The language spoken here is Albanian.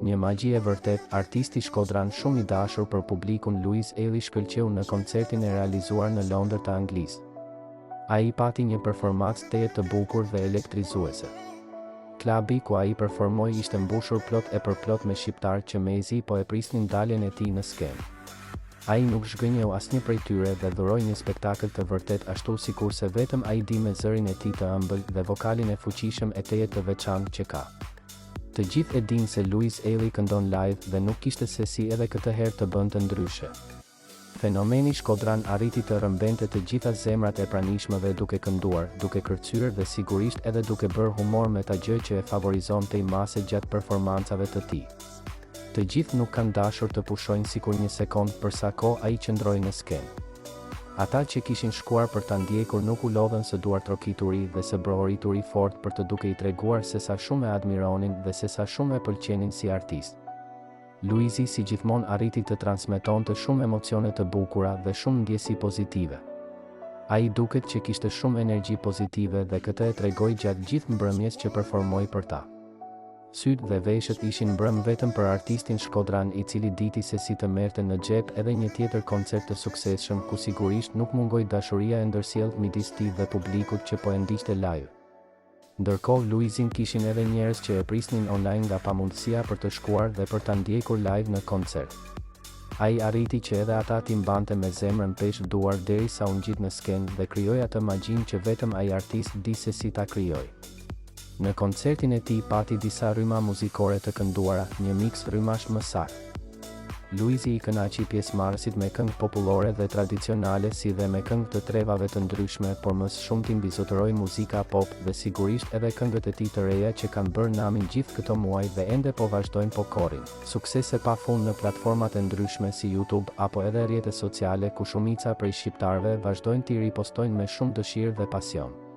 Një magji e vërtet, artisti shkodran shumë i dashur për publikun Louise Ailey shkëlqeu në koncertin e realizuar në Londër të Anglisë. Ai pati një performancë teje të bukur dhe elektrizuese. Klabi ku ai performoi ishte mbushur plot e përplot me shqiptarë që mezi po e prisnin daljen e tij në skenë. Ai nuk zhgënjeu asnjë prej tyre dhe dhuroi një spektakël të vërtet ashtu sikurse vetëm ai di me zërin e tij të ëmbël dhe vokalin e fuqishëm e teje të veçantë që ka. Të gjithë e dinë se Louise Ailey këndon live dhe nuk kishte se si edhe këtë herë të bënte ndryshe. Fenomeni shkodran arriti të rrëmbente të gjitha zemrat e pranishmëve duke kënduar, duke kërcyer dhe sigurisht edhe duke bërë humor me ta gjë që e favorizonte mase gjatë performancave të tij. Të gjithë nuk kanë dashur të pushojnë sikur një sekond për sa kohë ai qëndroi në skenë. Ata që kishin shkuar për ta ndjekur nuk u lodhën së duar trokituri dhe së brohorituri fort për të duke i treguar se sa shumë e admironin dhe se sa shumë e pëlqenin si artist. Louise si gjithmonë arriti të transmetonte shumë emocione të bukura dhe shumë ndjesi pozitive. Ai duket që kishte shumë energji pozitive dhe këtë e tregoi gjatë gjithë mbrëmjes që performoi për ta. Sytë dhe veshët ishin mbrëm vetëm për artistin shkodran i cili diti se si të merrte në xhep edhe një tjetër koncert të suksesshëm ku sigurisht nuk mungoi dashuria e ndërsjellë midis tij dhe publikut që po e ndiqte live. Ndërkohë Louisin kishin edhe njerëz që e prisnin online nga pamundësia për të shkuar dhe për ta ndjekur live në koncert. Ai arriti që edhe ata t'i mbante me zemrën peshë duar derisa u ngjit në skenë dhe krijoi atë magjin që vetëm ai artist di se si ta krijoj. Në koncertin e tij pati disa rryma muzikore të kënduara, një miks rrymash më saktë. Louise i kënaqi pjesëmarrësit me këngë popullore dhe tradicionale si dhe me këngë të trevave të ndryshme, por më shumë t'i mbizotëroi muzika pop dhe sigurisht edhe këngët e tij të reja që kanë bërë namin gjithë këto muaj dhe ende po vazhdojnë po korrin. Suksese pafund në platformat e ndryshme si YouTube apo edhe rrjetet sociale ku shumica prej shqiptarëve vazhdojnë t'i ripostojnë me shumë dëshirë dhe pasion.